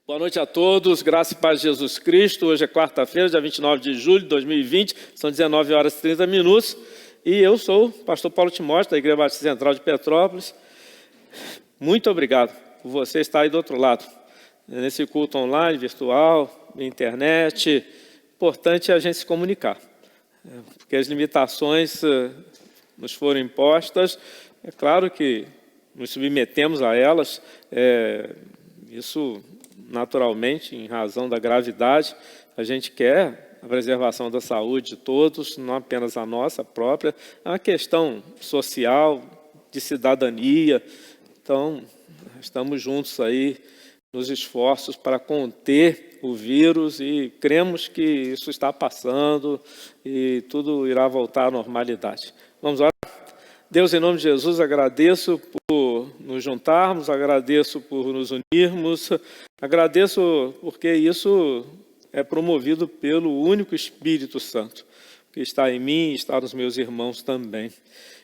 Boa noite a todos, graça e paz de Jesus Cristo. Hoje é quarta-feira, dia 29 de julho de 2020, são 19 horas e 30 minutos. E eu sou o pastor Paulo Timóteo, da Igreja Batista Central de Petrópolis. Muito obrigado por você estar aí do outro lado, nesse culto online, virtual, internet. Importante é a gente se comunicar, porque as limitações nos foram impostas. É claro que nos submetemos a elas, isso naturalmente, em razão da gravidade. A gente quer a preservação da saúde de todos, não apenas a nossa própria. É uma questão social, de cidadania. Então, estamos juntos aí nos esforços para conter o vírus e cremos que isso está passando e tudo irá voltar à normalidade. Vamos orar? Deus, em nome de Jesus, agradeço por nos juntarmos, agradeço por nos unirmos, agradeço porque isso é promovido pelo único Espírito Santo, que está em mim e está nos meus irmãos também.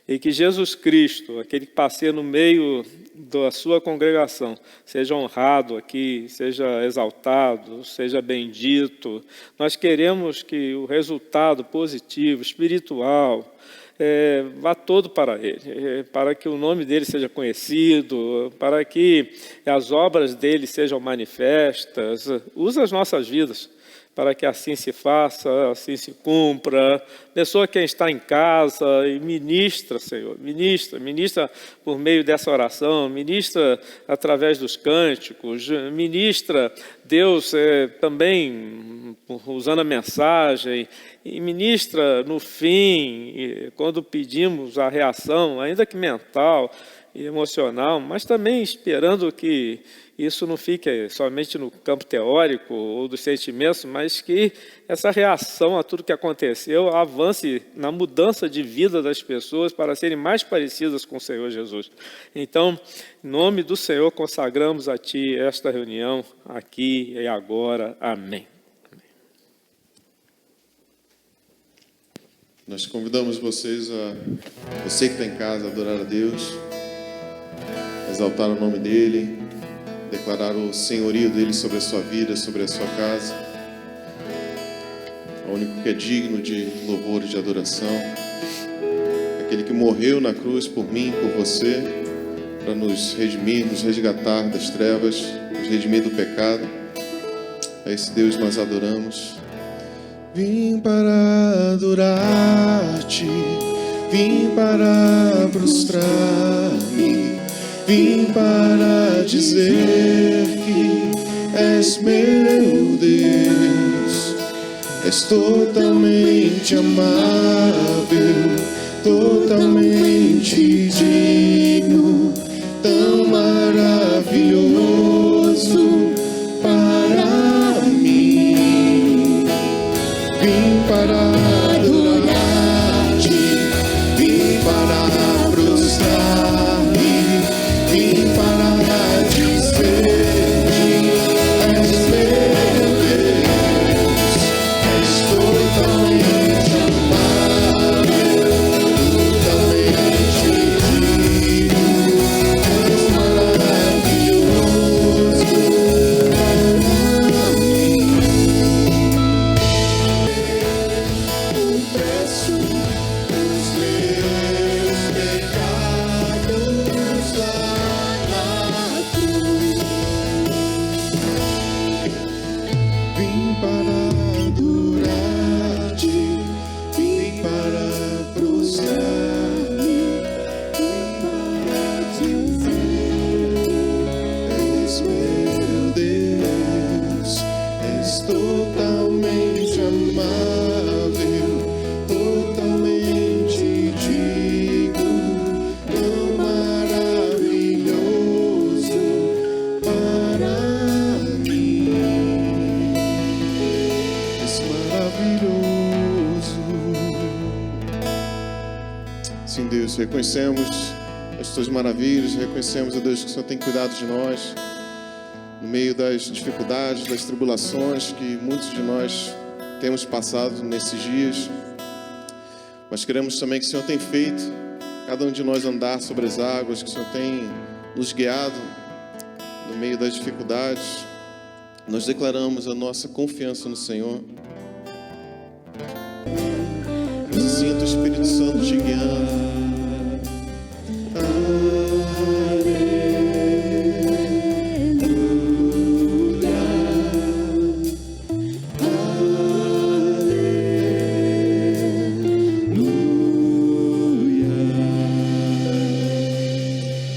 E que Jesus Cristo, aquele que passeia no meio da sua congregação, seja honrado aqui, seja exaltado, seja bendito. Nós queremos que o resultado positivo, espiritual, vá todo para Ele, para que o nome dEle seja conhecido, para que as obras dEle sejam manifestas. Usa as nossas vidas para que assim se faça, assim se cumpra. Abençoa quem está em casa e ministra, Senhor, ministra por meio dessa oração, ministra através dos cânticos, ministra, Deus, também usando a mensagem, e ministra no fim, quando pedimos a reação, ainda que mental e emocional, mas também esperando que isso não fique somente no campo teórico ou dos sentimentos, mas que essa reação a tudo que aconteceu avance na mudança de vida das pessoas para serem mais parecidas com o Senhor Jesus. Então, em nome do Senhor, consagramos a Ti esta reunião aqui e agora. Amém. Nós convidamos você que está em casa, a adorar a Deus, exaltar o nome dEle, declarar o senhorio dEle sobre a sua vida, sobre a sua casa. O único que é digno de louvor e de adoração, aquele que morreu na cruz por mim, por você, para nos redimir, nos resgatar das trevas, nos redimir do pecado. A esse Deus nós adoramos. Vim para adorar-te, vim para prostrar-me, vim para dizer que és meu Deus. És totalmente amável, totalmente digno, tão maravilhoso para mim. Vim para adorar-te, vim para prostrar-me, vim para dizer que és meu Deus. És totalmente amável, totalmente digno, és maravilhoso para mim. O preço dos meus pecados lá na cruz. Vim para adorar-te, vim para prostrar-me, vim para dizer: és meu Deus, és totalmente amável, totalmente digno, tão maravilhoso para mim. És maravilhoso. Sim, Deus, reconhecemos as tuas maravilhas, reconhecemos, ó Deus, que o Senhor tem cuidado de nós no meio das dificuldades, das tribulações que muitos de nós temos passado nesses dias. Mas queremos também que o Senhor tem feito cada um de nós andar sobre as águas, que o Senhor tem nos guiado no meio das dificuldades. Nós declaramos a nossa confiança no Senhor. Sinta o Espírito Santo te guiando.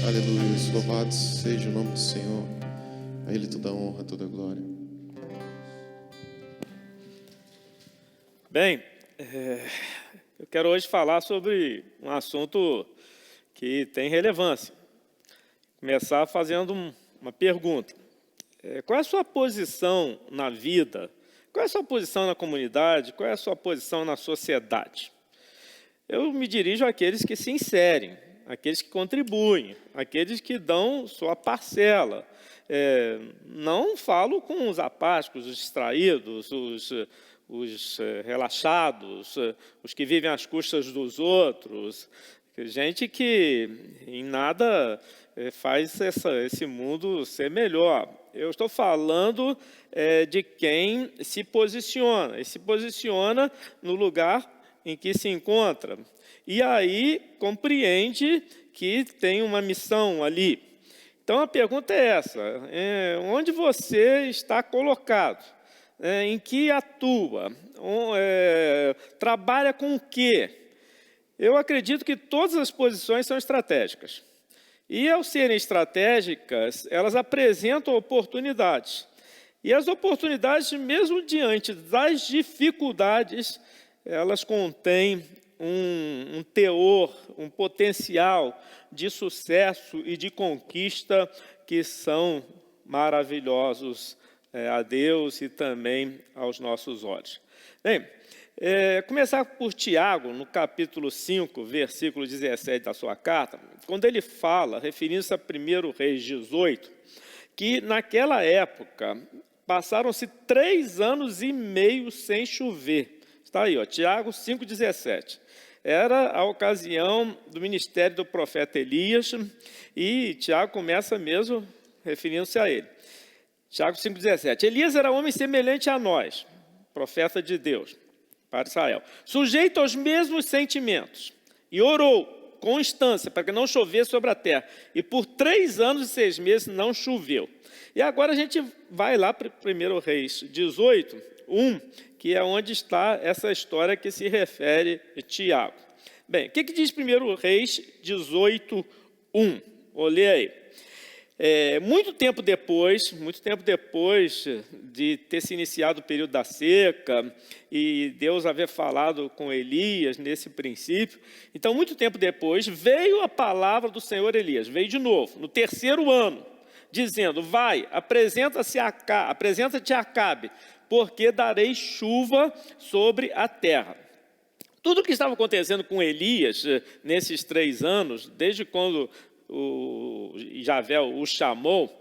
Aleluia. Louvado seja o nome do Senhor. A Ele toda a honra, toda a glória. Bem, eu quero hoje falar sobre um assunto que tem relevância. Começar fazendo uma pergunta. Qual é a sua posição na vida? Qual é a sua posição na comunidade? Qual é a sua posição na sociedade? Eu me dirijo àqueles que se inserem, àqueles que contribuem, àqueles que dão sua parcela. Não falo com os apáticos, os distraídos, os relaxados, os que vivem às custas dos outros, gente que em nada faz esse mundo ser melhor. Eu estou falando de quem se posiciona, e se posiciona no lugar em que se encontra. E aí compreende que tem uma missão ali. Então a pergunta é essa: onde você está colocado? Em que atua? Trabalha com o quê? Eu acredito que todas as posições são estratégicas. E, ao serem estratégicas, elas apresentam oportunidades. E as oportunidades, mesmo diante das dificuldades, elas contêm um teor, um potencial de sucesso e de conquista que são maravilhosos a Deus e também aos nossos olhos. Bem, começar por Tiago, no capítulo 5, versículo 17 da sua carta, quando ele fala, referindo-se a 1 Reis 18, que naquela época passaram-se 3 anos e meio sem chover. Está aí, Tiago 5,17. Era a ocasião do ministério do profeta Elias, e Tiago começa mesmo referindo-se a ele. Tiago 5,17. Elias era homem semelhante a nós, profeta de Deus, para Israel, sujeito aos mesmos sentimentos, e orou com instância para que não chovesse sobre a terra. E por 3 anos e 6 meses não choveu. E agora a gente vai lá para 1 Reis 18, 1, que é onde está essa história que se refere a Tiago. Bem, o que diz 1 Reis 18, 1? Vou ler aí. Muito tempo depois de ter se iniciado o período da seca e Deus haver falado com Elias nesse princípio, então muito tempo depois veio a palavra do Senhor Elias, veio de novo, no 3º ano, dizendo: vai, apresenta-te a Acabe, porque darei chuva sobre a terra. Tudo o que estava acontecendo com Elias nesses 3 anos, desde quando o Javé o chamou,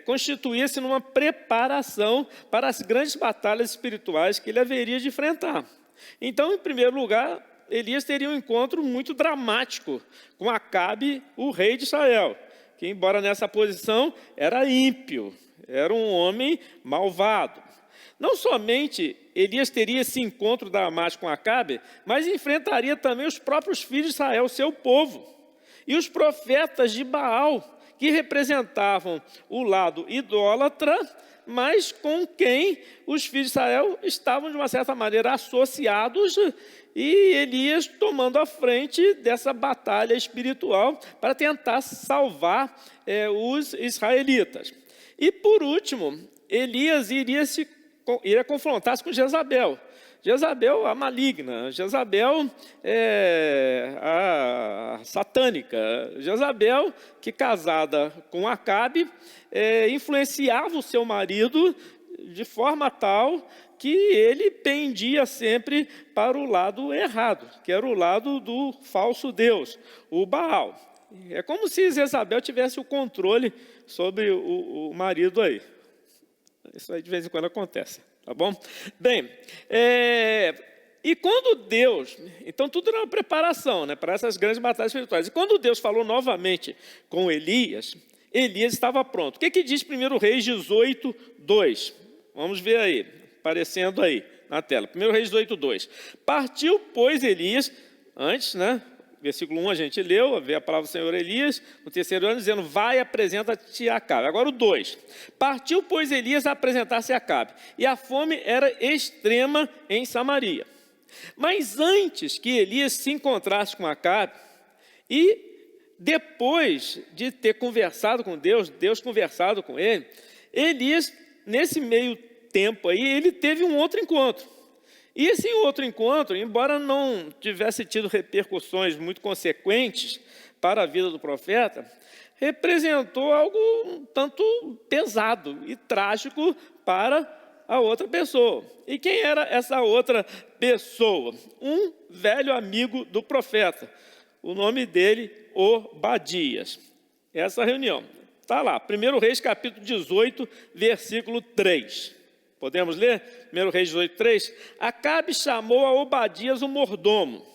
constituía-se numa preparação para as grandes batalhas espirituais que ele haveria de enfrentar. Então, em primeiro lugar, Elias teria um encontro muito dramático com Acabe, o rei de Israel, que, embora nessa posição, era ímpio, era um homem malvado. Não somente Elias teria esse encontro dramático com Acabe, mas enfrentaria também os próprios filhos de Israel, seu povo. E os profetas de Baal, que representavam o lado idólatra, mas com quem os filhos de Israel estavam, de uma certa maneira, associados, e Elias tomando a frente dessa batalha espiritual para tentar salvar os israelitas. E, por último, Elias iria confrontar-se com Jezabel. Jezabel, a maligna, Jezabel, a satânica, Jezabel, que casada com Acabe, influenciava o seu marido de forma tal que ele pendia sempre para o lado errado, que era o lado do falso Deus, o Baal. É como se Jezabel tivesse o controle sobre o marido aí. Isso aí de vez em quando acontece. Tá bom? Bem, e quando Deus... Então, tudo era uma preparação, né, para essas grandes batalhas espirituais. E quando Deus falou novamente com Elias, Elias estava pronto. O que diz 1 Reis 18, 2? Vamos ver aí, aparecendo aí na tela. 1 Reis 18:2. Partiu, pois, Elias, antes, né? Versículo 1 a gente leu, vê a palavra do Senhor Elias, no terceiro ano, dizendo, vai, apresenta-te a Acabe. Agora o 2. Partiu, pois, Elias a apresentar-se a Acabe, e a fome era extrema em Samaria. Mas antes que Elias se encontrasse com Acabe, e depois de ter conversado com Deus, Deus conversado com ele, Elias, nesse meio tempo aí, ele teve um outro encontro. E esse outro encontro, embora não tivesse tido repercussões muito consequentes para a vida do profeta, representou algo um tanto pesado e trágico para a outra pessoa. E quem era essa outra pessoa? Um velho amigo do profeta. O nome dele, Obadias. Essa reunião. Está lá, 1 Reis capítulo 18, versículo 3. Podemos ler? 1 Reis 18:3. Acabe chamou a Obadias o mordomo.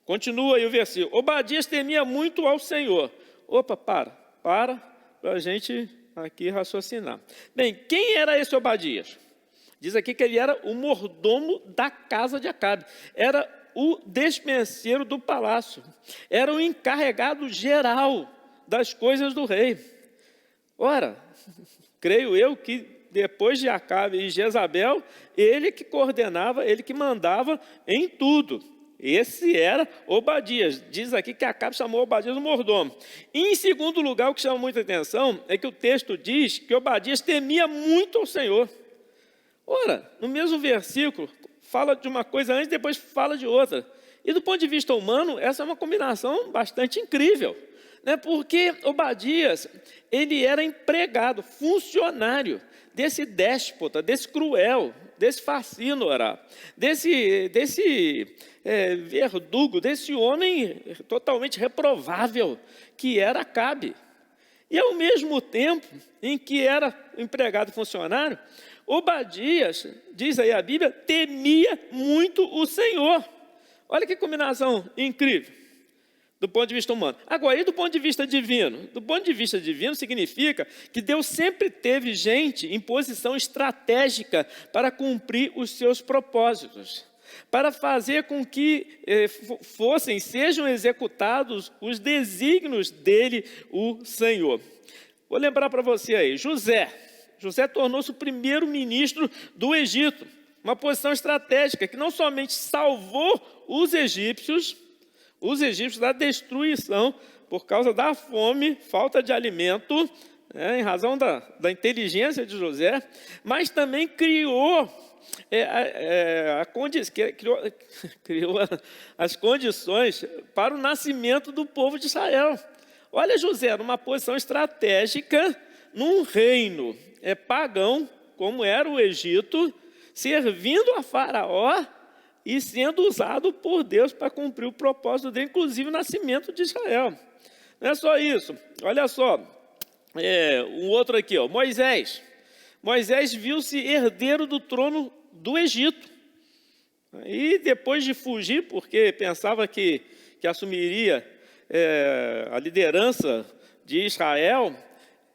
Continua aí o versículo. Obadias temia muito ao Senhor. Opa, para a gente aqui raciocinar. Bem, quem era esse Obadias? Diz aqui que ele era o mordomo da casa de Acabe. Era o despenseiro do palácio. Era o encarregado geral das coisas do rei. Ora, creio eu que depois de Acabe e Jezabel, ele que coordenava, ele que mandava em tudo. Esse era Obadias. Diz aqui que Acabe chamou Obadias o mordomo. E em segundo lugar, o que chama muita atenção é que o texto diz que Obadias temia muito ao Senhor. Ora, no mesmo versículo, fala de uma coisa antes, depois fala de outra. E do ponto de vista humano, essa é uma combinação bastante incrível. Porque Obadias, ele era empregado, funcionário desse déspota, desse cruel, desse facínora, desse verdugo, desse homem totalmente reprovável que era Acabe. E ao mesmo tempo em que era empregado funcionário, Obadias, diz aí a Bíblia, temia muito o Senhor. Olha que combinação incrível. Do ponto de vista humano. Agora, e do ponto de vista divino? Do ponto de vista divino significa que Deus sempre teve gente em posição estratégica para cumprir os seus propósitos, para fazer com que sejam executados os desígnios dele, o Senhor. Vou lembrar para você aí, José tornou-se o primeiro ministro do Egito, uma posição estratégica que não somente salvou os egípcios da destruição por causa da fome, falta de alimento, em razão da inteligência de José, mas também criou as condições para o nascimento do povo de Israel. Olha José, numa posição estratégica, num reino pagão, como era o Egito, servindo a Faraó, e sendo usado por Deus para cumprir o propósito dele, inclusive o nascimento de Israel. Não é só isso, olha só, um outro aqui, Moisés. Moisés viu-se herdeiro do trono do Egito. E depois de fugir, porque pensava que assumiria a liderança de Israel,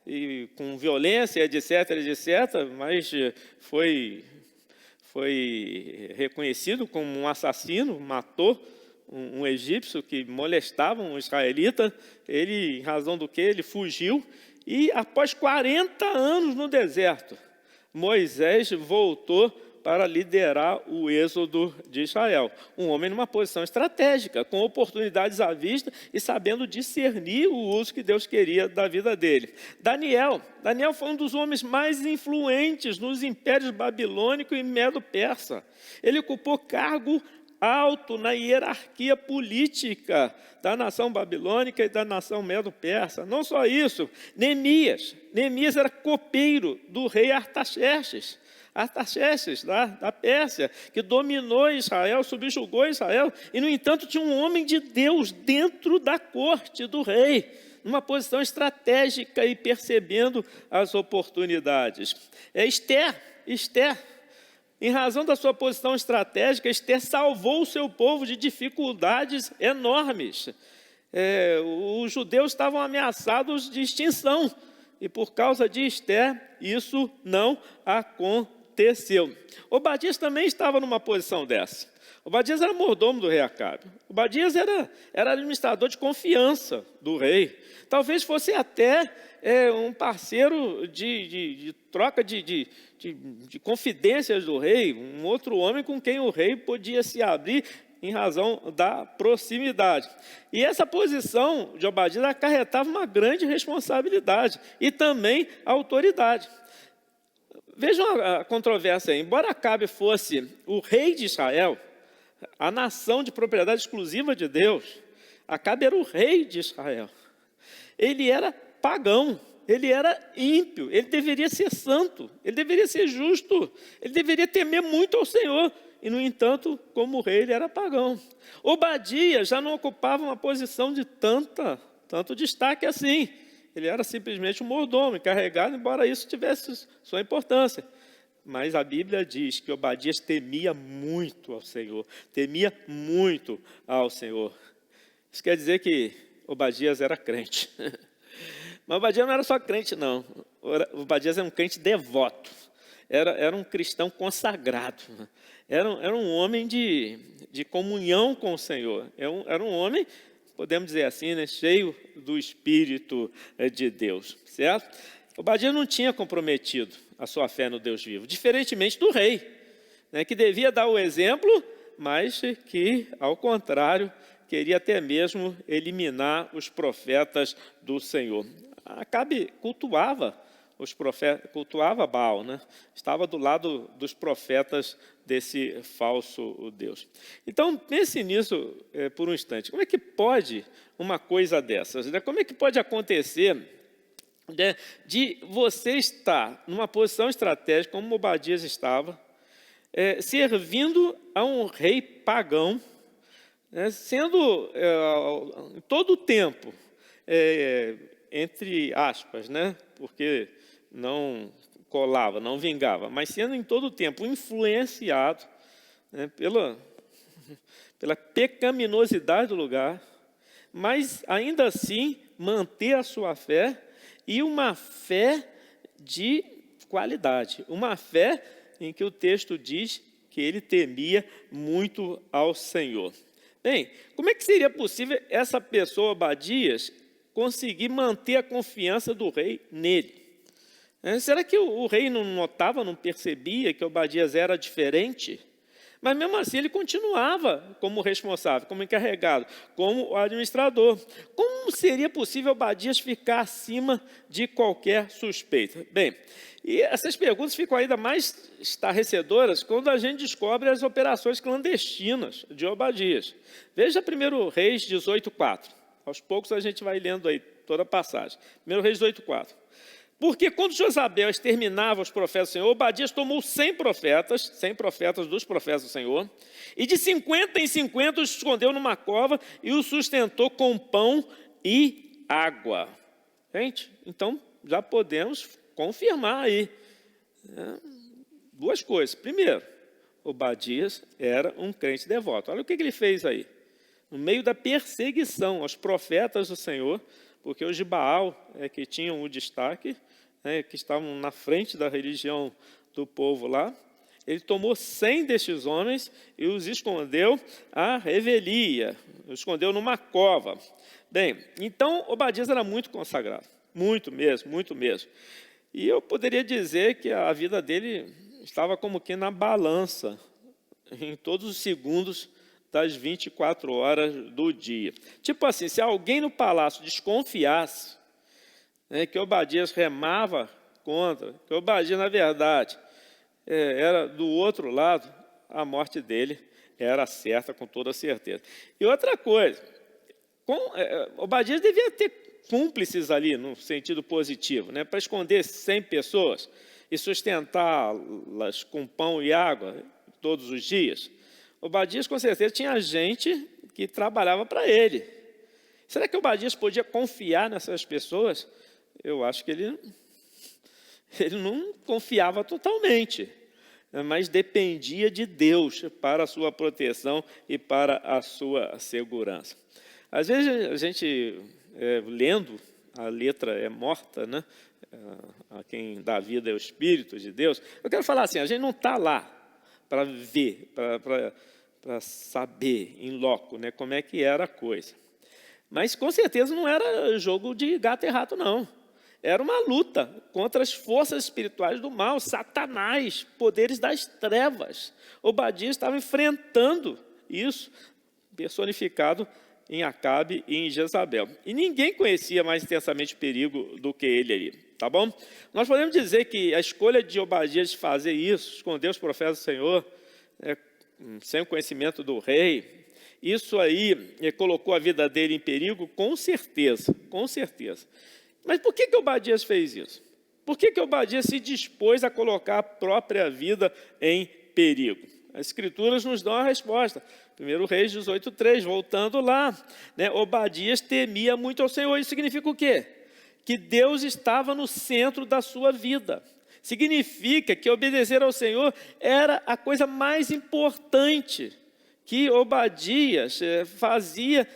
e com violência, etc., mas foi reconhecido como um assassino, matou um egípcio que molestava um israelita. Ele, em razão do que, ele fugiu. E após 40 anos no deserto, Moisés voltou para liderar o êxodo de Israel. Um homem numa posição estratégica, com oportunidades à vista e sabendo discernir o uso que Deus queria da vida dele. Daniel foi um dos homens mais influentes nos impérios babilônico e medo-persa. Ele ocupou cargo alto na hierarquia política da nação babilônica e da nação medo-persa. Não só isso, Neemias era copeiro do rei Artaxerxes da Pérsia, que dominou Israel, subjugou Israel, e no entanto tinha um homem de Deus dentro da corte do rei, numa posição estratégica e percebendo as oportunidades. Esther, em razão da sua posição estratégica, Esther salvou o seu povo de dificuldades enormes. Os judeus estavam ameaçados de extinção, e por causa de Esther, isso não aconteceu. aconteceu. Obadias também estava numa posição dessa. Obadias era mordomo do rei Acabe. Obadias era administrador de confiança do rei. Talvez fosse até um parceiro de troca de confidências do rei, um outro homem com quem o rei podia se abrir em razão da proximidade. E essa posição de Obadias acarretava uma grande responsabilidade e também autoridade. Vejam a controvérsia aí. Embora Acabe fosse o rei de Israel, a nação de propriedade exclusiva de Deus, Acabe era o rei de Israel. Ele era pagão, ele era ímpio, ele deveria ser santo, ele deveria ser justo, ele deveria temer muito ao Senhor. E, no entanto, como rei, ele era pagão. Obadias já não ocupava uma posição de tanto destaque assim. Ele era simplesmente um mordomo, encarregado, embora isso tivesse sua importância. Mas a Bíblia diz que Obadias temia muito ao Senhor. Temia muito ao Senhor. Isso quer dizer que Obadias era crente. Mas Obadias não era só crente, não. Obadias era um crente devoto. Era um cristão consagrado. Era um homem de comunhão com o Senhor. Era um homem, podemos dizer assim, né, cheio do Espírito de Deus. Certo? Obadias não tinha comprometido a sua fé no Deus vivo, diferentemente do rei, né, que devia dar o exemplo, mas que, ao contrário, queria até mesmo eliminar os profetas do Senhor. Acabe cultuava os profetas, cultuava Baal, né? Estava do lado dos profetas desse falso Deus. Então, pense nisso por um instante. Como é que pode uma coisa dessas? Né? Como é que pode acontecer de você estar numa posição estratégica, como Obadias estava, servindo a um rei pagão, sendo em todo o tempo, entre aspas, né, porque não colava, não vingava, mas sendo em todo o tempo influenciado, né, pela pecaminosidade do lugar, mas ainda assim manter a sua fé, e uma fé de qualidade, uma fé em que o texto diz que ele temia muito ao Senhor. Bem, como é que seria possível essa pessoa, Obadias, conseguir manter a confiança do rei nele? Será que o rei não notava, não percebia que Obadias era diferente? Mas mesmo assim ele continuava como responsável, como encarregado, como administrador. Como seria possível Obadias ficar acima de qualquer suspeita? Bem, e essas perguntas ficam ainda mais estarrecedoras quando a gente descobre as operações clandestinas de Obadias. Veja 1 Reis 18:4. Aos poucos a gente vai lendo aí toda a passagem. 1 Reis 18:4. Porque quando Jezabel exterminava os profetas do Senhor, Obadias tomou 100 profetas dos profetas do Senhor, e de 50 em 50 os escondeu numa cova e os sustentou com pão e água. Gente, então já podemos confirmar aí duas coisas. Primeiro, Obadias era um crente devoto. Olha o que ele fez aí. No meio da perseguição aos profetas do Senhor, porque os de Baal que tinham o destaque, que estavam na frente da religião do povo lá, ele tomou 100 destes homens e os escondeu à revelia, os escondeu numa cova. Bem, então Obadias era muito consagrado, muito mesmo, muito mesmo. E eu poderia dizer que a vida dele estava como que na balança, em todos os segundos das 24 horas do dia. Tipo assim, se alguém no palácio desconfiasse que Obadias remava contra, que Obadias, na verdade, era do outro lado, a morte dele era certa, com toda certeza. E outra coisa, Obadias devia ter cúmplices ali, no sentido positivo, né, para esconder 100 pessoas e sustentá-las com pão e água todos os dias. Obadias, com certeza, tinha gente que trabalhava para ele. Será que Obadias podia confiar nessas pessoas? Eu acho que ele não confiava totalmente, mas dependia de Deus para a sua proteção e para a sua segurança. Às vezes, a gente, lendo a letra é morta, né? A quem dá vida é o Espírito de Deus. Eu quero falar assim, a gente não está lá para ver, para saber em loco, né, como é que era a coisa. Mas com certeza não era jogo de gato e rato, não. Era uma luta contra as forças espirituais do mal, Satanás, poderes das trevas. Obadias estava enfrentando isso, personificado em Acabe e em Jezabel. E ninguém conhecia mais intensamente o perigo do que ele ali, tá bom? Nós podemos dizer que a escolha de Obadias de fazer isso, esconder os profetas do Senhor, sem o conhecimento do rei, isso aí colocou a vida dele em perigo, com certeza, com certeza. Mas por que Obadias fez isso? Por que Obadias se dispôs a colocar a própria vida em perigo? As Escrituras nos dão a resposta. 1 Reis 18:3, voltando lá, né? Obadias temia muito ao Senhor. Isso significa o quê? Que Deus estava no centro da sua vida. Significa que obedecer ao Senhor era a coisa mais importante que Obadias fazia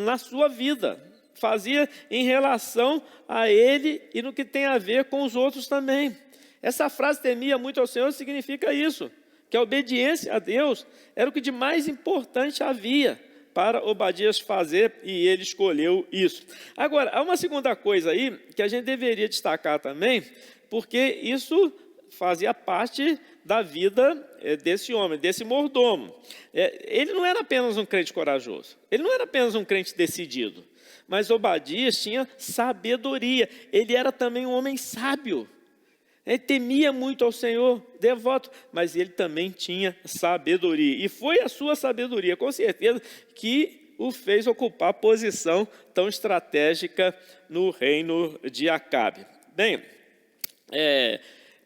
na sua vida. Fazia em relação a ele e no que tem a ver com os outros também. Essa frase, temia muito ao Senhor, significa isso, que a obediência a Deus era o que de mais importante havia para Obadias fazer, e ele escolheu isso. Agora, há uma segunda coisa aí que a gente deveria destacar também, porque isso fazia parte da vida desse homem, desse mordomo. Ele não era apenas um crente corajoso, ele não era apenas um crente decidido, mas Obadias tinha sabedoria, ele era também um homem sábio. Ele temia muito ao Senhor, devoto, mas ele também tinha sabedoria. E foi a sua sabedoria, com certeza, que o fez ocupar a posição tão estratégica no reino de Acabe. Bem,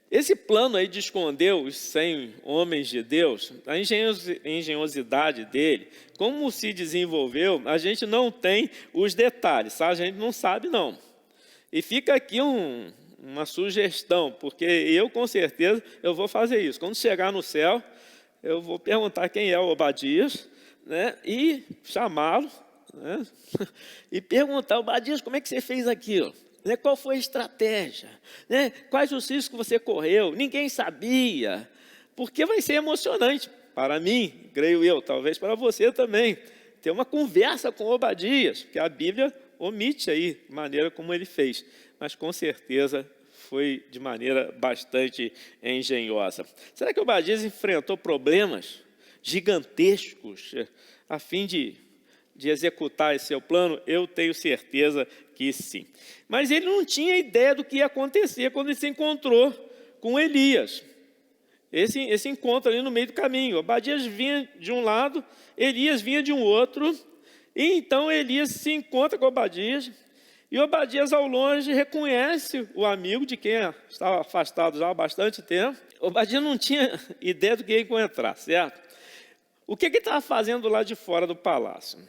esse plano aí de esconder os 100 homens de Deus, a engenhosidade dele, como se desenvolveu, a gente não tem os detalhes, tá? A gente não sabe, não. E fica aqui uma sugestão, porque eu, com certeza, eu vou fazer isso. Quando chegar no céu, eu vou perguntar quem é o Obadias, né, e chamá-lo, né, e perguntar, Obadias, como é que você fez aquilo? Né, qual foi a estratégia? Né, quais os riscos que você correu? Ninguém sabia. Porque vai ser emocionante para mim, creio eu, talvez para você também, ter uma conversa com Obadias, porque a Bíblia omite aí a maneira como ele fez, mas com certeza foi de maneira bastante engenhosa. Será que Obadias enfrentou problemas gigantescos a fim de executar esse seu plano? Eu tenho certeza que sim. Mas ele não tinha ideia do que ia acontecer quando ele se encontrou com Elias. Esse encontro ali no meio do caminho. Obadias vinha de um lado, Elias vinha de um outro, e então Elias se encontra com Obadias, e Obadias ao longe reconhece o amigo de quem estava afastado já há bastante tempo. Obadias não tinha ideia do que ia encontrar, certo? O que ele estava fazendo lá de fora do palácio?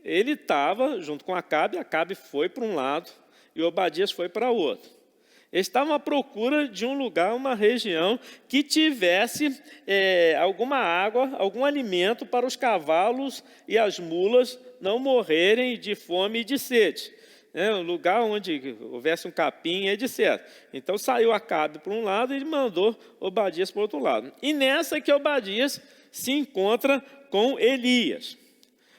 Ele estava junto com Acabe foi para um lado e Obadias foi para o outro. Eles estavam à procura de um lugar, uma região que tivesse alguma água, algum alimento para os cavalos e as mulas não morrerem de fome e de sede. Um lugar onde houvesse um capim, etc. Então saiu Acabe para um lado e ele mandou Obadias para o outro lado. E nessa que Obadias se encontra com Elias.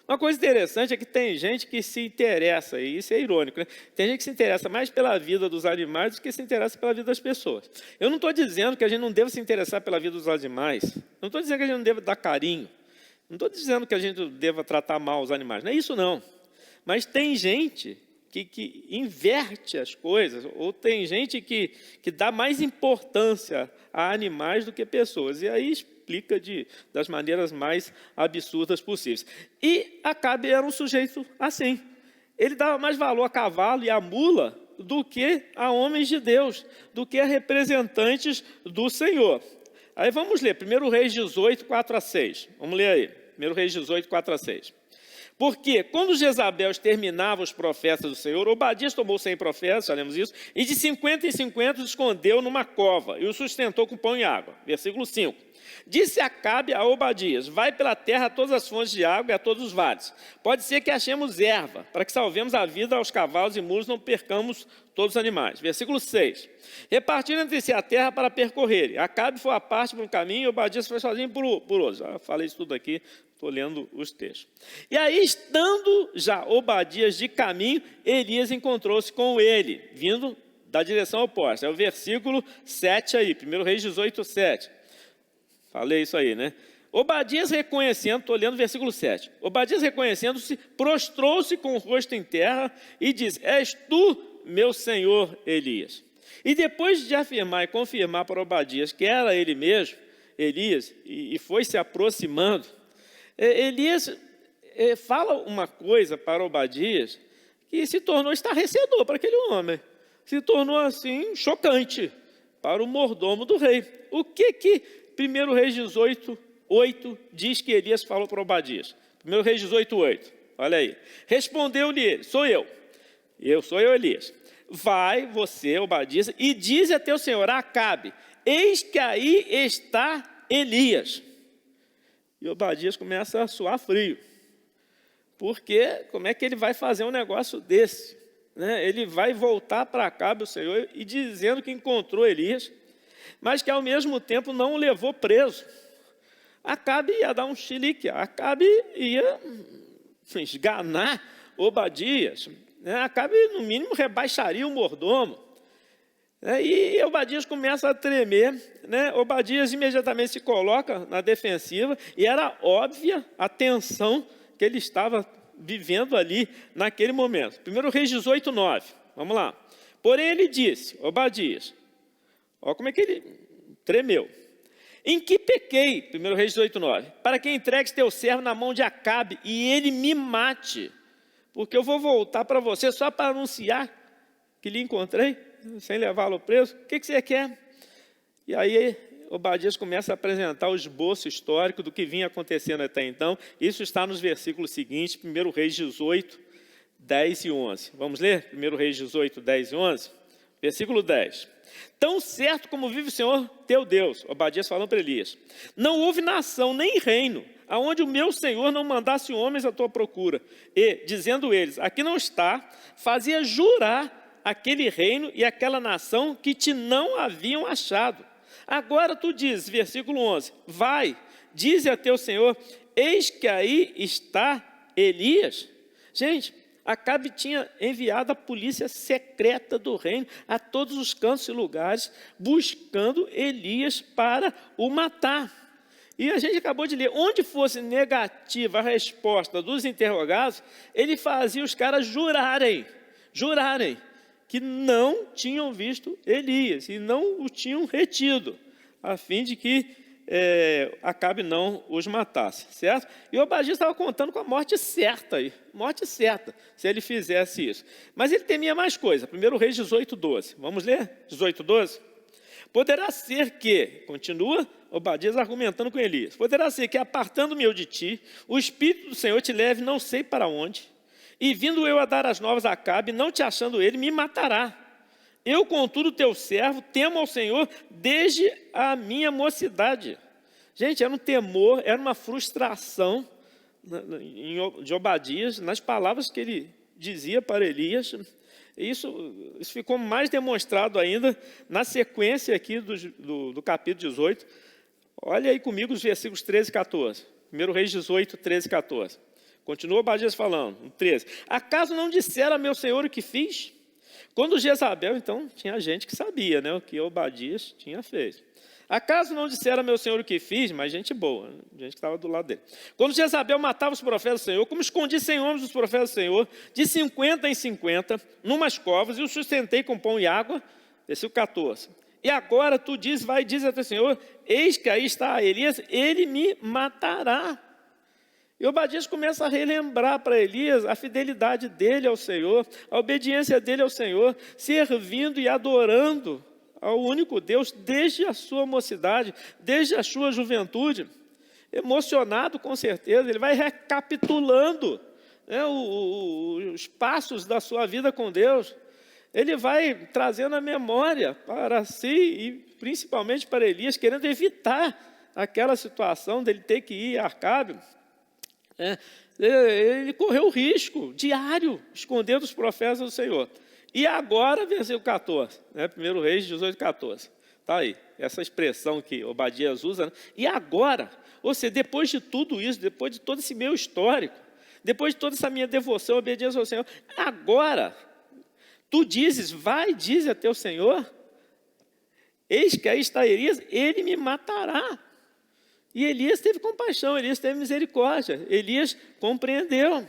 Uma coisa interessante é que tem gente que se interessa, e isso é irônico, né? Tem gente que se interessa mais pela vida dos animais do que se interessa pela vida das pessoas. Eu não estou dizendo que a gente não deva se interessar pela vida dos animais, não estou dizendo que a gente não deva dar carinho, não estou dizendo que a gente deva tratar mal os animais, não é isso não. Mas tem gente que inverte as coisas, ou tem gente que dá mais importância a animais do que pessoas, e aí explica das maneiras mais absurdas possíveis. E Acabe era um sujeito assim. Ele dava mais valor a cavalo e a mula do que a homens de Deus, do que a representantes do Senhor. Aí vamos ler, 1 Reis 18, 4 a 6. Vamos ler aí, 1 Reis 18, 4 a 6. Porque quando Jezabel exterminava os profetas do Senhor, Obadias tomou 100 profetas, já lemos isso, e de 50 em 50 os escondeu numa cova e os sustentou com pão e água. Versículo 5. Disse Acabe a Obadias: vai pela terra a todas as fontes de água e a todos os vales. Pode ser que achemos erva, para que salvemos a vida aos cavalos e mulos, não percamos todos os animais. Versículo 6. Repartiram entre si a terra para percorrerem. Acabe foi à parte por um caminho e Obadias foi sozinho por outro. Já falei isso tudo aqui, estou lendo os textos. E aí, estando já Obadias de caminho, Elias encontrou-se com ele, vindo da direção oposta. É o versículo 7 aí, 1 Reis 18, 7. Falei isso aí, né? Obadias reconhecendo, estou lendo o versículo 7. Obadias reconhecendo-se, prostrou-se com o rosto em terra e diz: és tu, meu senhor Elias. E depois de afirmar e confirmar para Obadias que era ele mesmo, Elias, e foi se aproximando, Elias fala uma coisa para Obadias que se tornou estarrecedor para aquele homem. Se tornou assim chocante para o mordomo do rei. O que 1 Reis 18, 8 diz que Elias falou para Obadias? 1 Reis 18, 8. Olha aí. Respondeu-lhe ele: sou eu. Sou eu, Elias. Vai você, Obadias, e dize a teu senhor Acabe: eis que aí está Elias. E Obadias começa a suar frio. Porque como é que ele vai fazer um negócio desse? Né? Ele vai voltar para Acabe, o Senhor, e dizendo que encontrou Elias, mas que ao mesmo tempo não o levou preso. Acabe ia dar um chilique, Acabe ia esganar Obadias, né? Acabe no mínimo rebaixaria o mordomo. E Obadias começa a tremer, né? Obadias imediatamente se coloca na defensiva e era óbvia a tensão que ele estava vivendo ali naquele momento. 1 Reis 18, 9, vamos lá. Porém ele disse, Obadias, olha como é que ele tremeu: em que pequei, 1 Reis 18, 9, para que entregues teu servo na mão de Acabe e ele me mate, porque eu vou voltar para você só para anunciar que lhe encontrei, sem levá-lo preso. O que você quer? E aí Obadias começa a apresentar o esboço histórico do que vinha acontecendo até então. Isso está nos versículos seguintes, 1 Reis 18, 10 e 11. Vamos ler? 1 Reis 18, 10 e 11. Versículo 10. Tão certo como vive o Senhor teu Deus, Obadias falando para Elias, não houve nação nem reino aonde o meu Senhor não mandasse homens à tua procura. E, dizendo eles, aqui não está, fazia jurar aquele reino e aquela nação que te não haviam achado. Agora tu dizes, versículo 11, vai, dize a teu Senhor, eis que aí está Elias. Gente, Acabe tinha enviado a polícia secreta do reino a todos os cantos e lugares, buscando Elias para o matar. E a gente acabou de ler, onde fosse negativa a resposta dos interrogados, ele fazia os caras jurarem que não tinham visto Elias e não o tinham retido, a fim de que Acabe não os matasse, certo? E Obadias estava contando com a morte certa, se ele fizesse isso. Mas ele temia mais coisa. 1 Reis 18, 12. Vamos ler? 18, 12. Poderá ser que, continua Obadias argumentando com Elias, poderá ser que apartando-me eu de ti, o Espírito do Senhor te leve não sei para onde, e vindo eu a dar as novas a Acabe, não te achando ele, me matará. Eu, contudo, teu servo, temo ao Senhor desde a minha mocidade. Gente, era um temor, era uma frustração de Obadias nas palavras que ele dizia para Elias. Isso ficou mais demonstrado ainda na sequência aqui do capítulo 18. Olha aí comigo os versículos 13 e 14. 1 Reis 18, 13 e 14. Continua Obadias falando, 13. Acaso não dissera a meu senhor o que fiz? Quando Jezabel, então, tinha gente que sabia, né, o que Obadias tinha feito. Acaso não dissera a meu senhor o que fiz? Mas gente boa, gente que estava do lado dele. Quando Jezabel matava os profetas do Senhor, como escondi 100 homens dos profetas do Senhor, de 50 em 50, numas covas, e os sustentei com pão e água, versículo 14. E agora tu dizes, vai e diz a teu Senhor, eis que aí está Elias, ele me matará. E Obadias começa a relembrar para Elias a fidelidade dele ao Senhor, a obediência dele ao Senhor, servindo e adorando ao único Deus desde a sua mocidade, desde a sua juventude. Emocionado com certeza, ele vai recapitulando né, os passos da sua vida com Deus. Ele vai trazendo a memória para si e principalmente para Elias, querendo evitar aquela situação dele ter que ir a Acabe. Ele correu o risco diário, escondendo os profetas do Senhor. E agora, versículo 14, 1 Reis 18, 14. Está aí, essa expressão que Obadias usa. Né? E agora, ou seja, depois de tudo isso, depois de todo esse meu histórico, depois de toda essa minha devoção, obediência ao Senhor, agora, tu dizes, vai, diz a teu Senhor, eis que aí está Elias, ele me matará. E Elias teve compaixão, Elias teve misericórdia, Elias compreendeu.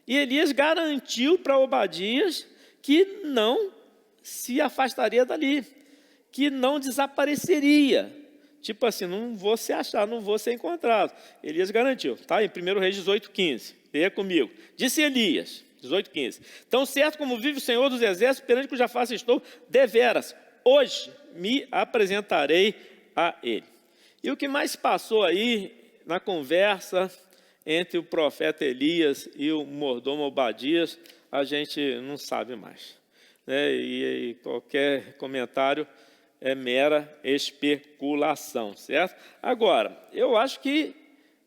E Elias garantiu para Obadias que não se afastaria dali, que não desapareceria. Tipo assim, não vou ser achado, não vou ser encontrado. Elias garantiu. Tá? Em 1 Reis 18, 15. Leia comigo. Disse Elias, 18, 15. Tão certo como vive o Senhor dos Exércitos, perante cuja face estou, deveras, hoje me apresentarei a ele. E o que mais passou aí na conversa entre o profeta Elias e o mordomo Obadias, a gente não sabe mais. Né? E qualquer comentário é mera especulação, certo? Agora, eu acho que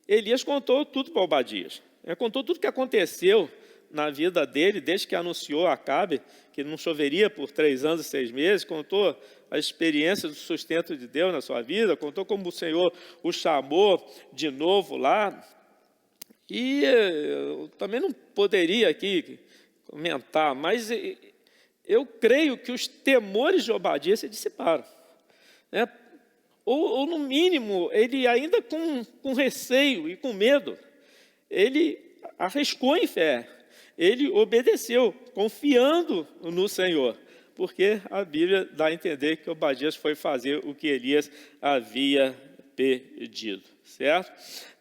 Elias contou tudo para Obadias. Contou tudo o que aconteceu na vida dele, desde que anunciou a Acabe que não choveria por 3 anos e 6 meses, contou a experiência do sustento de Deus na sua vida, contou como o Senhor o chamou de novo lá. E eu também não poderia aqui comentar, mas eu creio que os temores de Obadias se dissiparam. Né? Ou, no mínimo, ele ainda com receio e com medo, ele arriscou em fé. Ele obedeceu, confiando no Senhor, porque a Bíblia dá a entender que Obadias foi fazer o que Elias havia pedido, certo?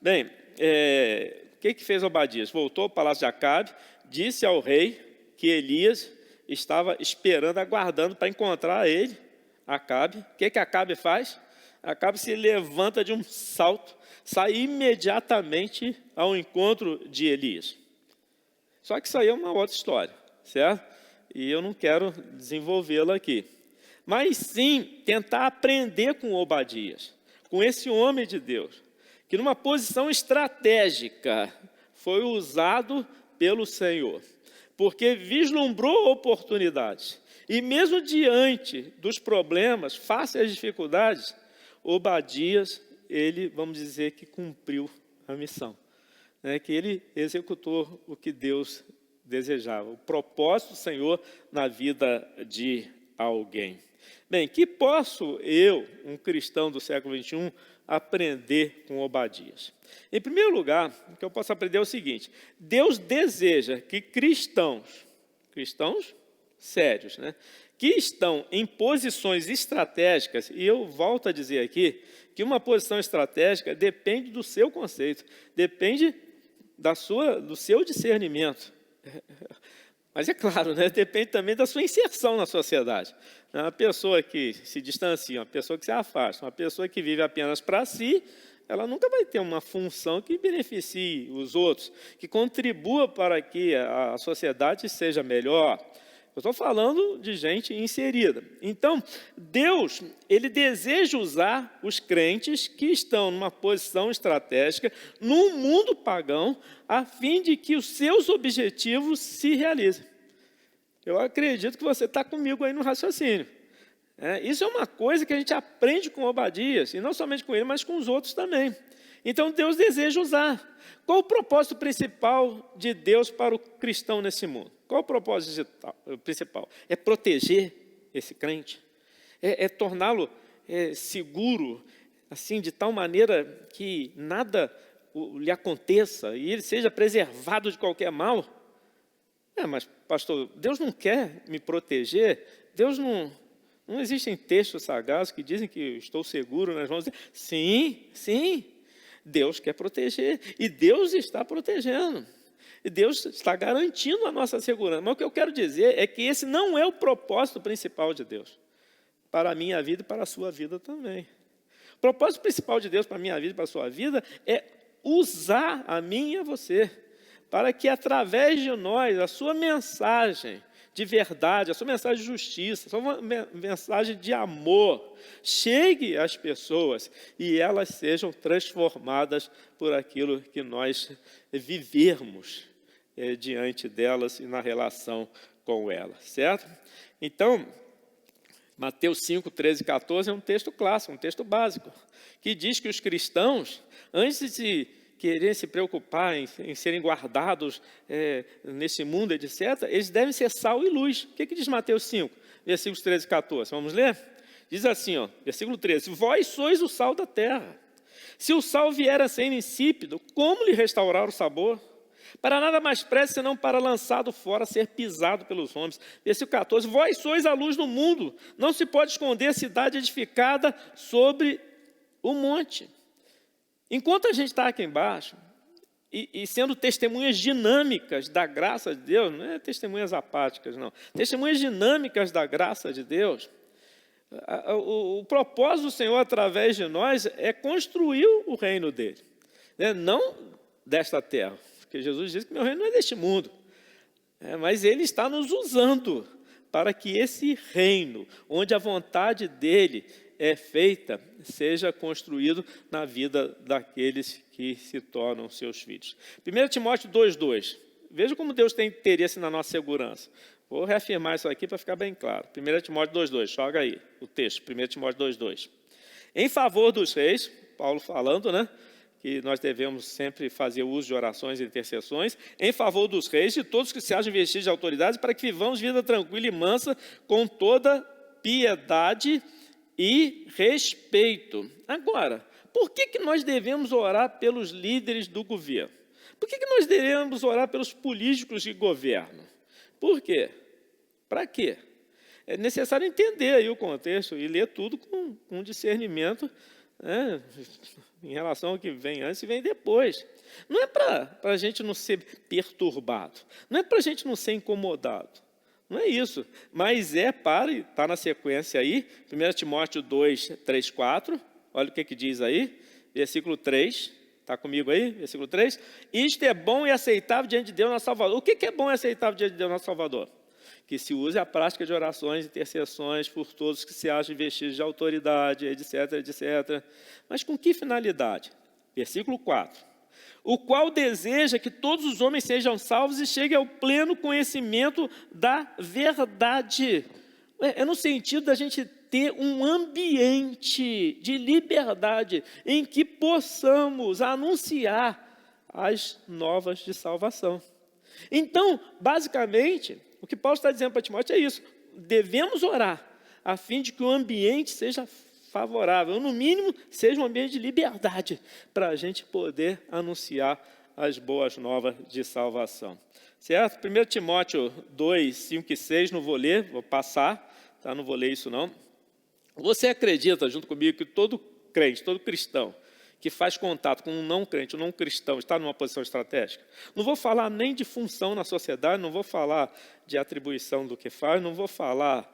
Bem, o que fez Obadias? Voltou ao palácio de Acabe, disse ao rei que Elias estava esperando, aguardando para encontrar ele, Acabe. O que Acabe faz? Acabe se levanta de um salto, sai imediatamente ao encontro de Elias. Só que isso aí é uma outra história, certo? E eu não quero desenvolvê-la aqui. Mas sim, tentar aprender com Obadias, com esse homem de Deus, que numa posição estratégica foi usado pelo Senhor, porque vislumbrou oportunidades. E mesmo diante dos problemas, face às dificuldades, Obadias, ele, vamos dizer, que cumpriu a missão. Que ele executou o que Deus desejava, o propósito do Senhor na vida de alguém. Bem, que posso eu, um cristão do século XXI, aprender com Obadias? Em primeiro lugar, o que eu posso aprender é o seguinte: Deus deseja que cristãos sérios, que estão em posições estratégicas, e eu volto a dizer aqui que uma posição estratégica depende do seu conceito, depende do seu discernimento. Mas é claro, depende também da sua inserção na sociedade. Uma pessoa que se distancia, uma pessoa que se afasta, uma pessoa que vive apenas para si, ela nunca vai ter uma função que beneficie os outros, que contribua para que a sociedade seja melhor. Eu estou falando de gente inserida. Então, Deus, ele deseja usar os crentes que estão numa posição estratégica num mundo pagão, a fim de que os seus objetivos se realizem. Eu acredito que você está comigo aí no raciocínio. Isso é uma coisa que a gente aprende com Obadias, e não somente com ele, mas com os outros também. Então, Deus deseja usar. Qual o propósito principal de Deus para o cristão nesse mundo? Qual o propósito principal? É proteger esse crente, é torná-lo seguro, assim, de tal maneira que nada lhe aconteça e ele seja preservado de qualquer mal. Mas, pastor, Deus não quer me proteger? Deus não existem textos sagazes que dizem que eu estou seguro nas mãos de Deus? Sim, Deus quer proteger e Deus está protegendo. E Deus está garantindo a nossa segurança. Mas o que eu quero dizer é que esse não é o propósito principal de Deus para a minha vida e para a sua vida também. O propósito principal de Deus para a minha vida e para a sua vida é usar a mim e a você para que através de nós, a sua mensagem de verdade, a sua mensagem de justiça, a sua mensagem de amor, chegue às pessoas e elas sejam transformadas por aquilo que nós vivermos diante delas e na relação com elas, certo? Então, Mateus 5, 13 e 14 é um texto clássico, um texto básico, que diz que os cristãos, antes de querem se preocupar em serem guardados nesse mundo, etc., eles devem ser sal e luz. O que diz Mateus 5, versículos 13 e 14? Vamos ler? Diz assim, versículo 13: vós sois o sal da terra. Se o sal vier a ser insípido, como lhe restaurar o sabor? Para nada mais presta senão para lançado fora, ser pisado pelos homens. Versículo 14: vós sois a luz do mundo. Não se pode esconder a cidade edificada sobre o monte. Enquanto a gente está aqui embaixo, e sendo testemunhas dinâmicas da graça de Deus, não é testemunhas apáticas, não. Testemunhas dinâmicas da graça de Deus, o propósito do Senhor através de nós é construir o reino dele, né? Não desta terra, porque Jesus diz que meu reino não é deste mundo, mas ele está nos usando para que esse reino, onde a vontade dele é feita, seja construído na vida daqueles que se tornam seus filhos. 1 Timóteo 2,2. Veja como Deus tem interesse na nossa segurança. Vou reafirmar isso aqui para ficar bem claro. 1 Timóteo 2,2. Joga aí o texto. 1 Timóteo 2,2. Em favor dos reis, Paulo falando, né? Que nós devemos sempre fazer uso de orações e intercessões, em favor dos reis, de todos que se acham vestidos de autoridade, para que vivamos vida tranquila e mansa, com toda piedade e respeito. Agora, por que nós devemos orar pelos líderes do governo? Por que nós devemos orar pelos políticos que governam? Por quê? Para quê? É necessário entender aí o contexto e ler tudo com discernimento, né, em relação ao que vem antes e vem depois. Não é para a gente não ser perturbado, não é para a gente não ser incomodado. Não é isso, mas está na sequência aí, 1 Timóteo 2, 3, 4, olha o que diz aí, versículo 3, está comigo aí, versículo 3, isto é bom e aceitável diante de Deus nosso Salvador. O que é bom e aceitável diante de Deus nosso Salvador? Que se use a prática de orações e intercessões por todos que se acham vestidos de autoridade, etc, etc. Mas com que finalidade? Versículo 4. O qual deseja que todos os homens sejam salvos e cheguem ao pleno conhecimento da verdade. É no sentido da gente ter um ambiente de liberdade em que possamos anunciar as novas de salvação. Então, basicamente, o que Paulo está dizendo para Timóteo é isso. Devemos orar a fim de que o ambiente seja favorável, ou no mínimo, seja um ambiente de liberdade, para a gente poder anunciar as boas novas de salvação. Certo? 1 Timóteo 2, 5 e 6, não vou ler, vou passar, tá? Não vou ler isso não. Você acredita, junto comigo, que todo crente, todo cristão, que faz contato com um não crente, um não cristão, está numa posição estratégica? Não vou falar nem de função na sociedade, não vou falar de atribuição do que faz, não vou falar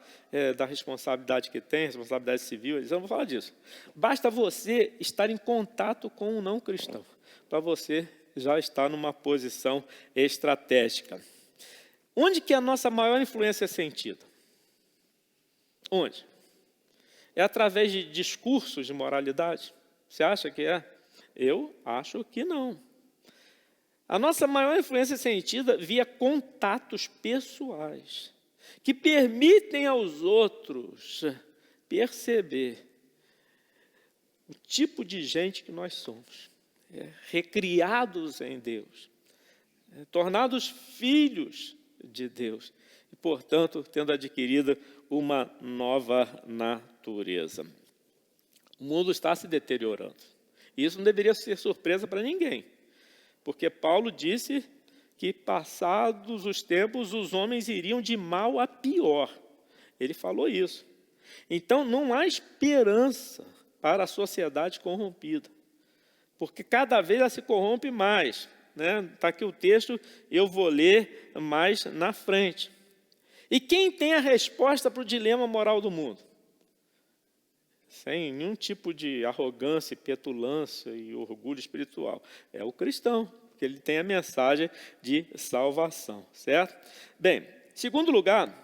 da responsabilidade que tem, responsabilidade civil, eu não vou falar disso. Basta você estar em contato com um não cristão, para você já estar numa posição estratégica. Onde que a nossa maior influência é sentida? Onde? É através de discursos de moralidade? Você acha que é? Eu acho que não. A nossa maior influência é sentida via contatos pessoais, que permitem aos outros perceber o tipo de gente que nós somos, recriados em Deus, tornados filhos de Deus, e, portanto, tendo adquirido uma nova natureza. O mundo está se deteriorando. E isso não deveria ser surpresa para ninguém. Porque Paulo disse que, passados os tempos, os homens iriam de mal a pior. Ele falou isso. Então, não há esperança para a sociedade corrompida. Porque cada vez ela se corrompe mais. Está aqui o texto, eu vou ler mais na frente. E quem tem a resposta para o dilema moral do mundo? Sem nenhum tipo de arrogância, petulância e orgulho espiritual. É o cristão, porque ele tem a mensagem de salvação, certo? Bem, segundo lugar,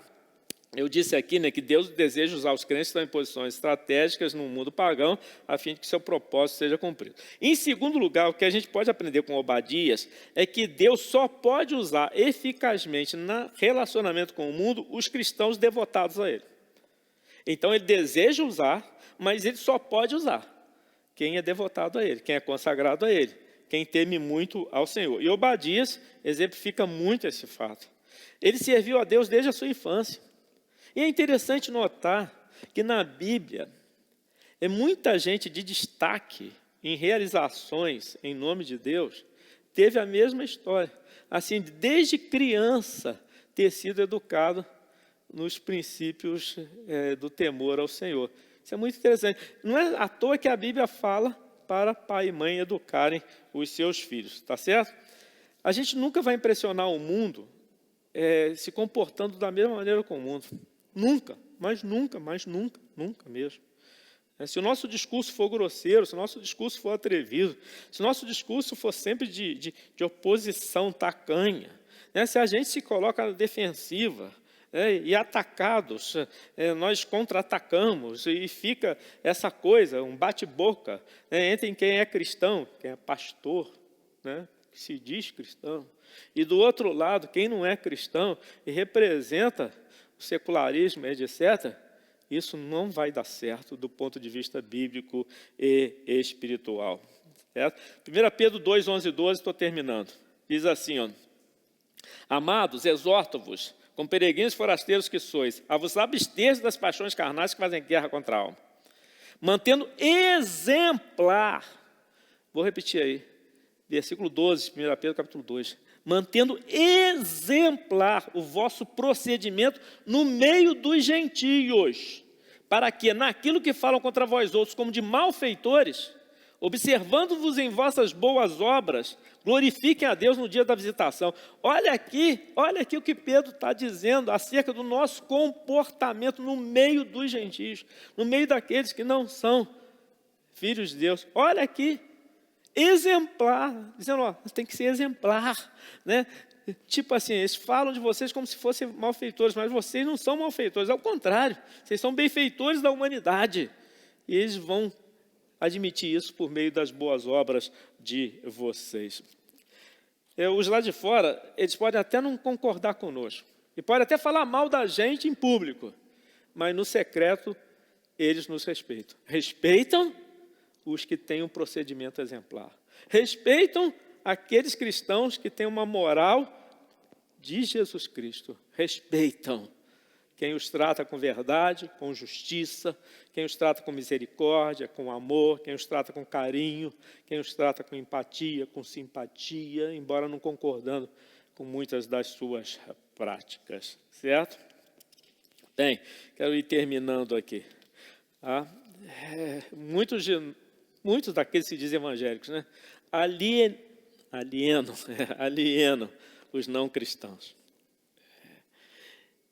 eu disse aqui, né, que Deus deseja usar os crentes que estão em posições estratégicas no mundo pagão, a fim de que seu propósito seja cumprido. Em segundo lugar, o que a gente pode aprender com Obadias é que Deus só pode usar eficazmente no relacionamento com o mundo os cristãos devotados a Ele. Então ele deseja usar, mas ele só pode usar quem é devotado a Ele, quem é consagrado a Ele, quem teme muito ao Senhor. E Obadias exemplifica muito esse fato. Ele serviu a Deus desde a sua infância. E é interessante notar que na Bíblia é muita gente de destaque em realizações em nome de Deus teve a mesma história. Assim, desde criança ter sido educado nos princípios do temor ao Senhor. Isso é muito interessante. Não é à toa que a Bíblia fala para pai e mãe educarem os seus filhos, tá certo? A gente nunca vai impressionar o mundo se comportando da mesma maneira com o mundo. Nunca, mas nunca mesmo. Se o nosso discurso for grosseiro, se o nosso discurso for atrevido, se o nosso discurso for sempre de oposição tacanha, se a gente se coloca na defensiva e atacados, nós contra-atacamos e fica essa coisa, um bate-boca entre quem é cristão, quem é pastor, que se diz cristão, e do outro lado, quem não é cristão e representa o secularismo, etc., isso não vai dar certo do ponto de vista bíblico e espiritual. Certo? 1 Pedro 2, 11 e 12, estou terminando. Diz assim, ó, amados, exorto-vos, como peregrinos forasteiros que sois, a vos abster das paixões carnais que fazem guerra contra a alma, mantendo exemplar, vou repetir aí, versículo 12, 1 Pedro capítulo 2, mantendo exemplar o vosso procedimento no meio dos gentios, para que, naquilo que falam contra vós outros como de malfeitores, observando-vos em vossas boas obras, glorifiquem a Deus no dia da visitação. Olha aqui o que Pedro está dizendo acerca do nosso comportamento no meio dos gentios, no meio daqueles que não são filhos de Deus. Olha aqui, exemplar, dizendo, ó, tem que ser exemplar, Tipo assim, eles falam de vocês como se fossem malfeitores, mas vocês não são malfeitores, ao contrário, vocês são benfeitores da humanidade. E eles vão admitir isso por meio das boas obras de vocês. Os lá de fora, eles podem até não concordar conosco, e podem até falar mal da gente em público, mas no secreto eles nos respeitam. Respeitam os que têm um procedimento exemplar. Respeitam aqueles cristãos que têm uma moral de Jesus Cristo. Respeitam quem os trata com verdade, com justiça, quem os trata com misericórdia, com amor, quem os trata com carinho, quem os trata com empatia, com simpatia, embora não concordando com muitas das suas práticas. Certo? Bem, quero ir terminando aqui. Muitos daqueles que dizem evangélicos, alienam os não cristãos.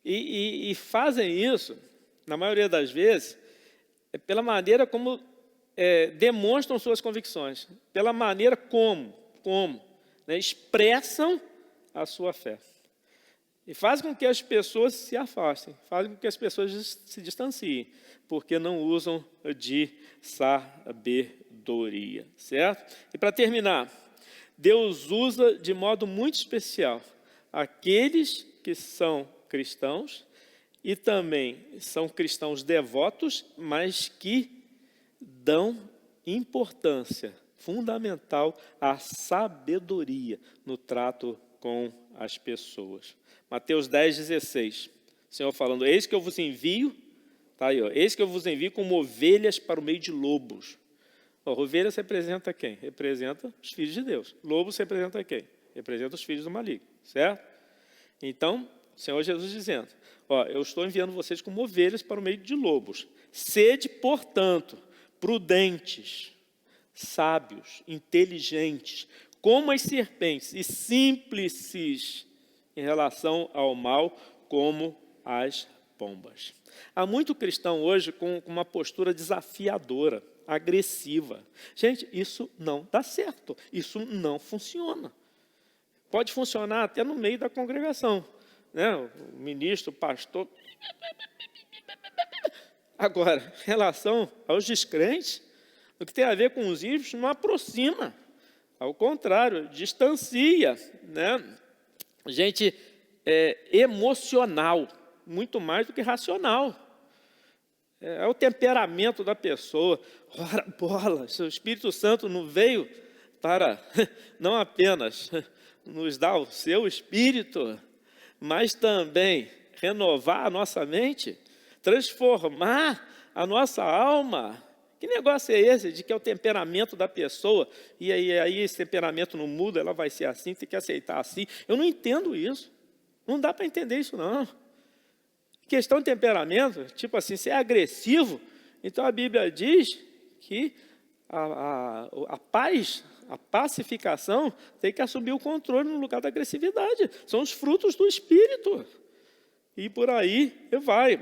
E fazem isso, na maioria das vezes, pela maneira como demonstram suas convicções, pela maneira como expressam a sua fé. E faz com que as pessoas se afastem, faz com que as pessoas se distanciem, porque não usam de sabedoria, certo? E para terminar, Deus usa de modo muito especial aqueles que são cristãos e também são cristãos devotos, mas que dão importância fundamental à sabedoria no trato com as pessoas. Mateus 10, 16. O Senhor falando, eis que eu vos envio, tá aí, ó, eis que eu vos envio como ovelhas para o meio de lobos. Ovelhas representa quem? Representa os filhos de Deus. Lobos representa quem? Representa os filhos do maligno, certo? Então, o Senhor Jesus dizendo, eu estou enviando vocês como ovelhas para o meio de lobos. Sede, portanto, prudentes, sábios, inteligentes, como as serpentes, e simples em relação ao mal, como as pombas. Há muito cristão hoje com uma postura desafiadora, agressiva. Gente, isso não dá certo, isso não funciona. pode funcionar até no meio da congregação, né? O ministro, o pastor. Agora, em relação aos descrentes, o que tem a ver com os ímpios não aproxima, ao contrário, distancia, né? Gente emocional, muito mais do que racional. É o temperamento da pessoa. Ora, bola, o Espírito Santo não veio para não apenas nos dar o seu Espírito, mas também renovar a nossa mente, transformar a nossa alma. Que negócio é esse de que é o temperamento da pessoa e aí esse temperamento não muda, ela vai ser assim, tem que aceitar assim? Eu não entendo isso. Não dá para entender isso, não. Questão de temperamento, tipo assim, se é agressivo, então a Bíblia diz que a paz, a pacificação tem que assumir o controle no lugar da agressividade. São os frutos do Espírito. E por aí vai.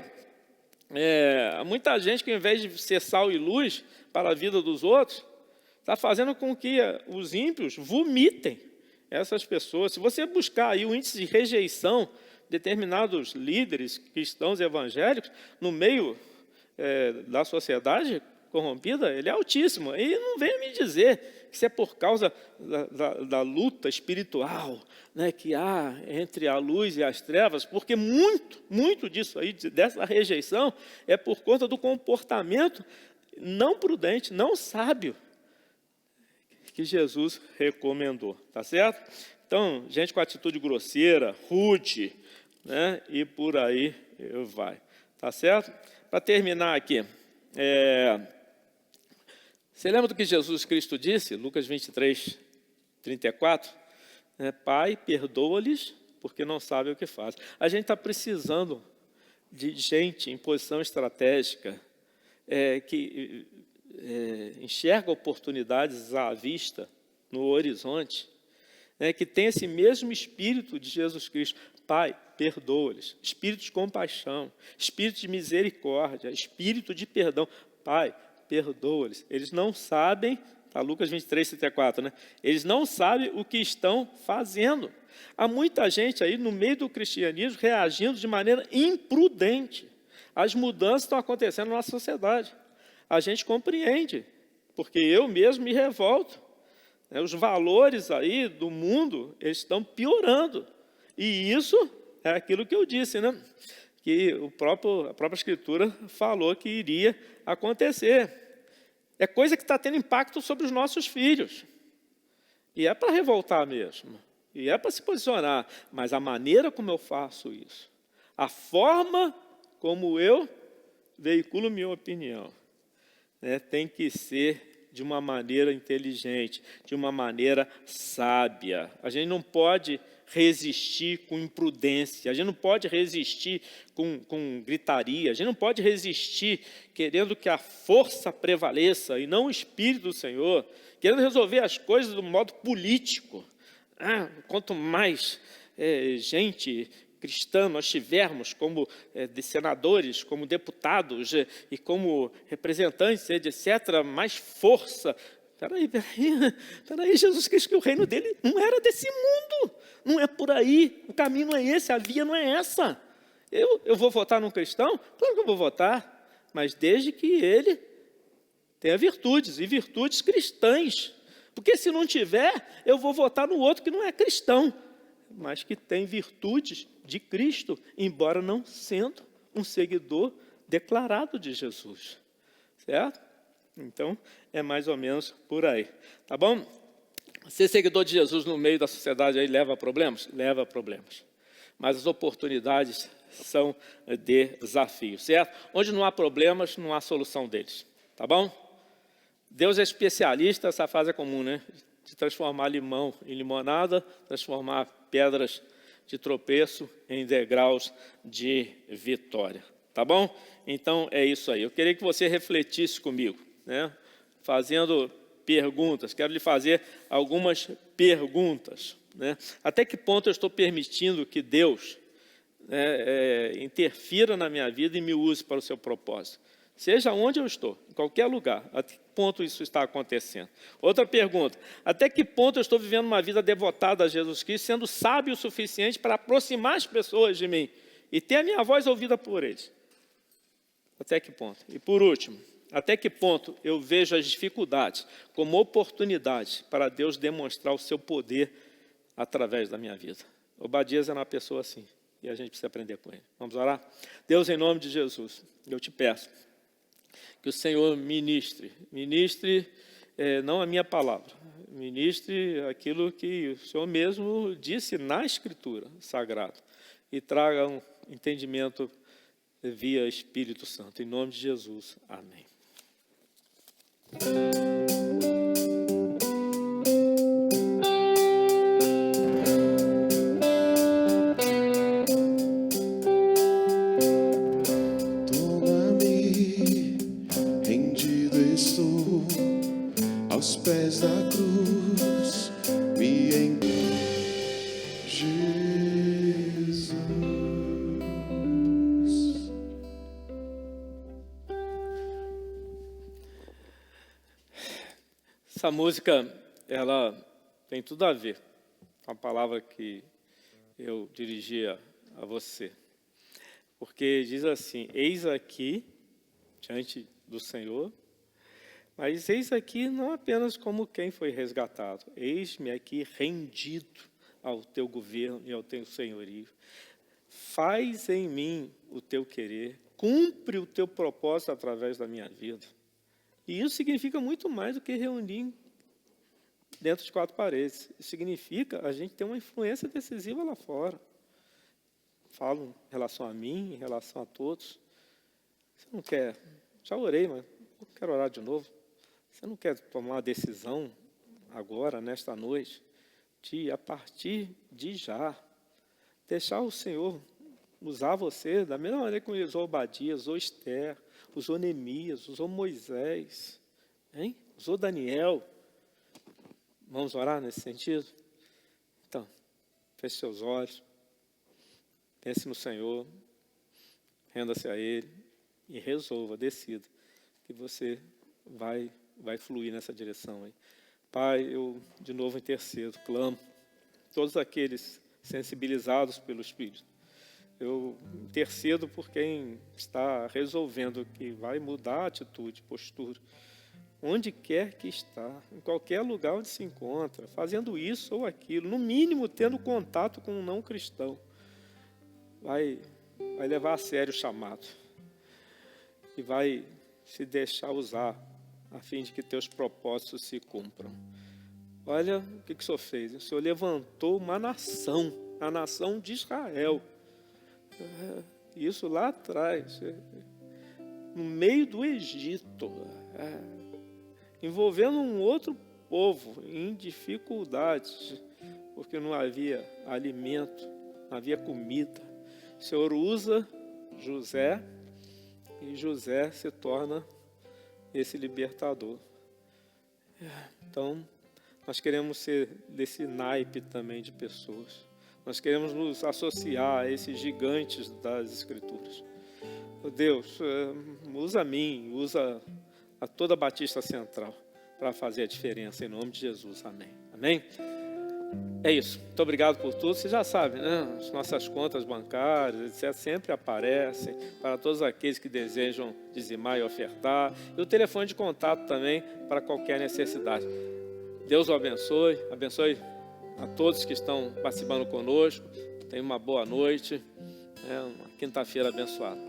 Muita gente que, ao invés de ser sal e luz para a vida dos outros, está fazendo com que os ímpios vomitem essas pessoas. Se você buscar aí o índice de rejeição de determinados líderes cristãos evangélicos no meio da sociedade corrompida, ele é altíssimo. E não venha me dizer que isso é por causa da luta espiritual, né, que há entre a luz e as trevas, porque muito disso aí, dessa rejeição, é por conta do comportamento não prudente, não sábio, que Jesus recomendou, tá certo? Então, gente com atitude grosseira, rude, né, e por aí vai, tá certo? Para terminar aqui, você lembra do que Jesus Cristo disse? Lucas 23, 34? Pai, perdoa-lhes, porque não sabem o que fazem. A gente está precisando de gente em posição estratégica, que enxerga oportunidades à vista, no horizonte, que tem esse mesmo espírito de Jesus Cristo. Pai, perdoa-lhes. Espírito de compaixão, espírito de misericórdia, espírito de perdão. Pai, perdoa-lhes. Eles não sabem, tá, Lucas 23, 34, né? Eles não sabem o que estão fazendo. Há muita gente aí no meio do cristianismo reagindo de maneira imprudente. As mudanças estão acontecendo na nossa sociedade. A gente compreende, porque eu mesmo me revolto. Os valores aí do mundo, eles estão piorando. E isso é aquilo que eu disse, né? Que a própria Escritura falou que iria acontecer. É coisa que está tendo impacto sobre os nossos filhos. E é para revoltar mesmo. E é para se posicionar. Mas a maneira como eu faço isso, a forma como eu veiculo minha opinião, tem que ser de uma maneira inteligente, de uma maneira sábia. A gente não pode resistir com imprudência, a gente não pode resistir com gritaria, a gente não pode resistir querendo que a força prevaleça e não o Espírito do Senhor, querendo resolver as coisas do modo político. Quanto mais gente cristã nós tivermos como senadores, como deputados e como representantes, etc., mais força. Peraí, Jesus Cristo, que o reino dele não era desse mundo, não é por aí, o caminho não é esse, a via não é essa. Eu vou votar num cristão? Claro que eu vou votar, mas desde que ele tenha virtudes, e virtudes cristãs, porque se não tiver, eu vou votar no outro que não é cristão, mas que tem virtudes de Cristo, embora não sendo um seguidor declarado de Jesus, certo? Então, é mais ou menos por aí, tá bom? Ser seguidor de Jesus no meio da sociedade aí leva a problemas? Leva a problemas. Mas as oportunidades são desafios, certo? Onde não há problemas, não há solução deles, tá bom? Deus é especialista, essa frase é comum, né? De transformar limão em limonada, transformar pedras de tropeço em degraus de vitória, tá bom? Então, é isso aí. Eu queria que você refletisse comigo, né? Fazendo perguntas. Quero lhe fazer algumas perguntas, né? Até que ponto eu estou permitindo que Deus interfira na minha vida e me use para o seu propósito? Seja onde eu estou, em qualquer lugar, até que ponto isso está acontecendo? Outra pergunta, até que ponto eu estou vivendo uma vida devotada a Jesus Cristo, sendo sábio o suficiente para aproximar as pessoas de mim e ter a minha voz ouvida por eles? Até que ponto? E por último, até que ponto eu vejo as dificuldades como oportunidade para Deus demonstrar o seu poder através da minha vida? Obadias era uma pessoa assim, e a gente precisa aprender com ele. Vamos orar? Deus, em nome de Jesus, eu te peço que o Senhor ministre não a minha palavra, ministre aquilo que o Senhor mesmo disse na Escritura Sagrada e traga um entendimento via Espírito Santo. Em nome de Jesus. Amém. Aos pés da cruz, me engano, Jesus. Essa música, ela tem tudo a ver com a palavra que eu dirigia a você. Porque diz assim, eis aqui, diante do Senhor, mas eis aqui não apenas como quem foi resgatado. Eis-me aqui rendido ao teu governo e ao teu senhorio. Faz em mim o teu querer. Cumpre o teu propósito através da minha vida. E isso significa muito mais do que reunir dentro de quatro paredes. Isso significa a gente ter uma influência decisiva lá fora. Falo em relação a mim, em relação a todos. Você não quer... Já orei, mas eu quero orar de novo. Você não quer tomar uma decisão agora, nesta noite, de, a partir de já, deixar o Senhor usar você da mesma maneira que usou Obadias, usou Esther, usou Neemias, usou Moisés, hein? Usou Daniel. Vamos orar nesse sentido? Então, feche seus olhos, pense no Senhor, renda-se a Ele e resolva, decida que você vai fluir nessa direção aí. Pai, eu de novo intercedo, clamo, todos aqueles sensibilizados pelo Espírito, eu intercedo por quem está resolvendo que vai mudar a atitude, postura, onde quer que está, em qualquer lugar onde se encontra, fazendo isso ou aquilo, no mínimo tendo contato com um não cristão, vai levar a sério o chamado e vai se deixar usar a fim de que teus propósitos se cumpram. Olha o que o Senhor fez. O Senhor levantou uma nação, a nação de Israel. Isso lá atrás, no meio do Egito, envolvendo um outro povo em dificuldades, porque não havia alimento, não havia comida. O Senhor usa José e José se torna esse libertador. Então, nós queremos ser desse naipe também de pessoas. Nós queremos nos associar a esses gigantes das Escrituras. Deus, usa a mim, usa a toda a Batista Central para fazer a diferença, em nome de Jesus. Amém. Amém? É isso. Muito obrigado por tudo. Você já sabe, né? As nossas contas bancárias, etc., sempre aparecem para todos aqueles que desejam dizimar e ofertar. E o telefone de contato também para qualquer necessidade. Deus o abençoe. Abençoe a todos que estão participando conosco. Tenha uma boa noite. Uma quinta-feira abençoada.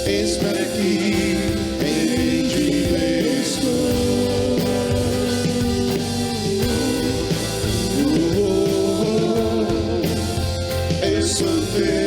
Espera aqui, rendido estou. Eu sou teu.